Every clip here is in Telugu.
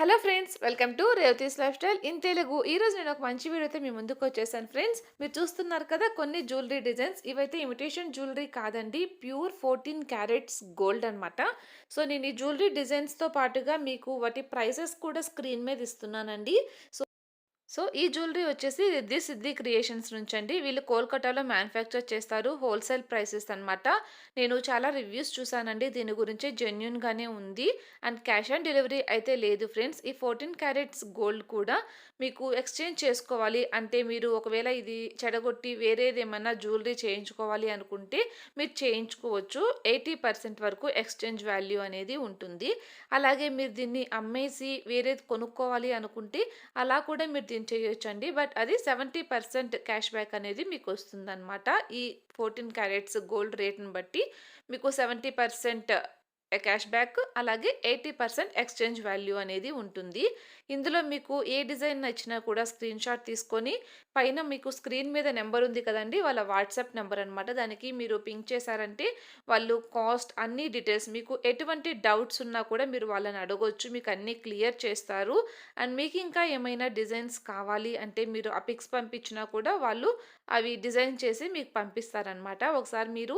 Hello friends, welcome to Revathi's life style in Telugu. ఈరోజు నేను ఒక మంచి వీడియోతో మీ ముందుకు వచ్చేసాను ఫ్రెండ్స్. మీరు చూస్తున్నారు కదా కొన్ని జ్యువెలరీ డిజైన్స్. ఇవైతే ఇమిటేషన్ జ్యువెలరీ కాదండి, ప్యూర్ 14 క్యారెట్స్ గోల్డ్ అనమాట. సో నేను ఈ జ్యువెలరీ డిజైన్స్తో పాటుగా మీకు వాటి ప్రైసెస్ కూడా స్క్రీన్ మీద ఇస్తున్నానండి. ఈ జ్యువెలరీ వచ్చేసి రిద్ధి సిద్ధి క్రియేషన్స్ నుంచి అండి. వీళ్ళు కోల్కతాలో మ్యానుఫ్యాక్చర్ చేస్తారు. హోల్సేల్ ప్రైసెస్ అనమాట. నేను చాలా రివ్యూస్ చూసానండి, దీని గురించి జెన్యూన్గానే ఉంది. అండ్ క్యాష్ ఆన్ డెలివరీ అయితే లేదు ఫ్రెండ్స్. ఈ 14 క్యారెట్స్ గోల్డ్ కూడా మీకు ఎక్స్చేంజ్ చేసుకోవాలి అంటే, మీరు ఒకవేళ ఇది చెడగొట్టి వేరేది ఏమన్నా జ్యువెలరీ చేయించుకోవాలి అనుకుంటే మీరు చేయించుకోవచ్చు. 80% వరకు ఎక్స్చేంజ్ వాల్యూ అనేది ఉంటుంది. అలాగే మీరు దీన్ని అమ్మేసి వేరేది కొనుక్కోవాలి అనుకుంటే అలా కూడా మీరు దీన్ని చేయొచ్చండి. బట్ అది 70% క్యాష్ బ్యాక్ అనేది మీకు వస్తుందన్నమాట. ఈ 14 క్యారెట్స్ గోల్డ్ రేట్ని బట్టి మీకు 70% క్యాష్ బ్యాక్, అలాగే 80% ఎక్స్చేంజ్ వాల్యూ అనేది ఉంటుంది. ఇందులో మీకు ఏ డిజైన్ నచ్చినా కూడా స్క్రీన్ షాట్ తీసుకొని పైన మీకు స్క్రీన్ మీద నెంబర్ ఉంది కదండి, వాళ్ళ వాట్సాప్ నెంబర్ అనమాట. దానికి మీరు పింక్ చేశారంటే వాళ్ళు కాస్ట్ అన్ని డీటెయిల్స్, మీకు ఎటువంటి డౌట్స్ ఉన్నా కూడా మీరు వాళ్ళని అడగొచ్చు, మీకు అన్నీ క్లియర్ చేస్తారు. అండ్ మీకు ఇంకా ఏమైనా డిజైన్స్ కావాలి అంటే మీరు ఆ పిక్స్ పంపించినా కూడా వాళ్ళు అవి డిజైన్ చేసి మీకు పంపిస్తారనమాట. ఒకసారి మీరు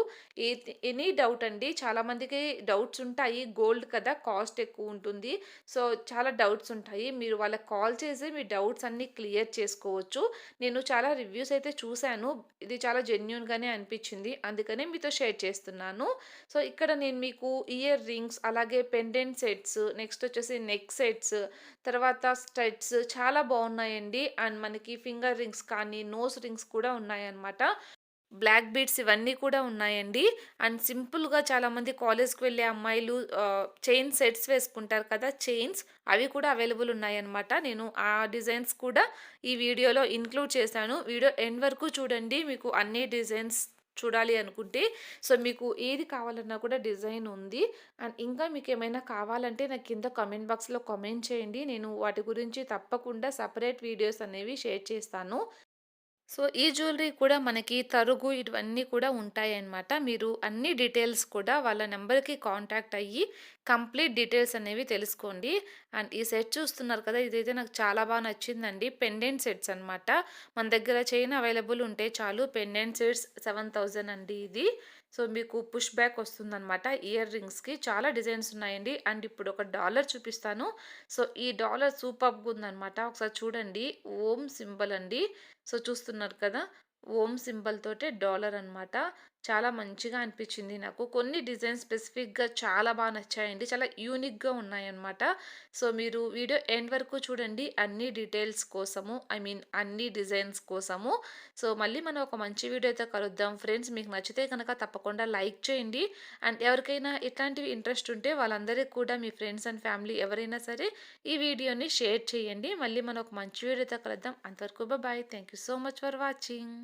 ఎనీ డౌట్ అండి, చాలామందికి డౌట్స్ ఉంటాయి, గోల్డ్ కదా కాస్ట్ ఎక్కువ ఉంటుంది, సో చాలా డౌట్స్ ఉంటాయి. మీరు వాళ్ళకి కాల్ చేసి మీ డౌట్స్ అన్నీ క్లియర్ చేసుకోవచ్చు. నేను చాలా రివ్యూస్ అయితే చూశాను, ఇది చాలా జెన్యూన్గానే అనిపించింది, అందుకనే మీతో షేర్ చేస్తున్నాను. సో ఇక్కడ నేను మీకు ఇయర్ రింగ్స్, అలాగే పెండెంట్ సెట్స్, నెక్స్ట్ వచ్చేసి నెక్ సెట్స్, తర్వాత స్టడ్స్ చాలా బాగున్నాయండి. అండ్ మనకి ఫింగర్ రింగ్స్ కానీ నోస్ రింగ్స్ కూడా ఉన్నాయన్నమాట. బ్లాక్ బీడ్స్ ఇవన్నీ కూడా ఉన్నాయండి. అండ్ సింపుల్గా చాలామంది కాలేజ్కి వెళ్ళే అమ్మాయిలు చైన్ సెట్స్ వేసుకుంటారు కదా, చైన్స్ అవి కూడా అవైలబుల్ ఉన్నాయన్నమాట. నేను ఆ డిజైన్స్ కూడా ఈ వీడియోలో ఇంక్లూడ్ చేశాను. వీడియో ఎండ్ వరకు చూడండి, మీకు అన్ని డిజైన్స్ చూడాలి అనుకుంటే. సో మీకు ఏది కావాలన్నా కూడా డిజైన్ ఉంది. అండ్ ఇంకా మీకు ఏమైనా కావాలంటే నాకు కింద కామెంట్ బాక్స్లో కామెంట్ చేయండి, నేను వాటి గురించి తప్పకుండా సపరేట్ వీడియోస్ అనేవి షేర్ చేస్తాను. సో ఈ జ్యువెలరీ కూడా మనకి తరుగు ఇవన్నీ కూడా ఉంటాయన్నమాట. మీరు అన్ని డీటెయిల్స్ కూడా వాళ్ళ నెంబర్కి కాంటాక్ట్ అయ్యి కంప్లీట్ డీటెయిల్స్ అనేవి తెలుసుకోండి. అండ్ ఈ సెట్ చూస్తున్నారు కదా, ఇదైతే నాకు చాలా బాగా నచ్చిందండి. పెండెంట్ సెట్స్ అనమాట. మన దగ్గర చైన్ అవైలబుల్ ఉంటే చాలు. పెండెంట్ సెట్స్ 7000 అండి ఇది. సో మీకు పుష్ బ్యాక్ వస్తుందన్నమాట. ఇయర్ రింగ్స్కి చాలా డిజైన్స్ ఉన్నాయండి. అండ్ ఇప్పుడు ఒక డాలర్ చూపిస్తాను. సో ఈ డాలర్ సూపర్గా ఉందన్నమాట. ఒకసారి చూడండి, ఓం సింబల్ అండి. సో చూస్తున్నారు కదా, ఓం సింబల్ తోటే డాలర్ అనమాట. చాలా మంచిగా అనిపించింది నాకు. కొన్ని డిజైన్స్ స్పెసిఫిక్గా చాలా బాగా నచ్చాయండి, చాలా యూనిక్గా ఉన్నాయన్నమాట. సో మీరు వీడియో ఎండ్ వరకు చూడండి, అన్ని డీటెయిల్స్ కోసము, ఐ మీన్ అన్ని డిజైన్స్ కోసము. సో మళ్ళీ మనం ఒక మంచి వీడియోతో కలుద్దాం ఫ్రెండ్స్. మీకు నచ్చితే కనుక తప్పకుండా లైక్ చేయండి. అండ్ ఎవరికైనా ఇట్లాంటివి ఇంట్రెస్ట్ ఉంటే వాళ్ళందరికీ కూడా మీ ఫ్రెండ్స్ అండ్ ఫ్యామిలీ ఎవరైనా సరే ఈ వీడియోని షేర్ చేయండి. మళ్ళీ మనం ఒక మంచి వీడియోతో కలుద్దాం. అంతవరకు bye. Thank you so much for watching.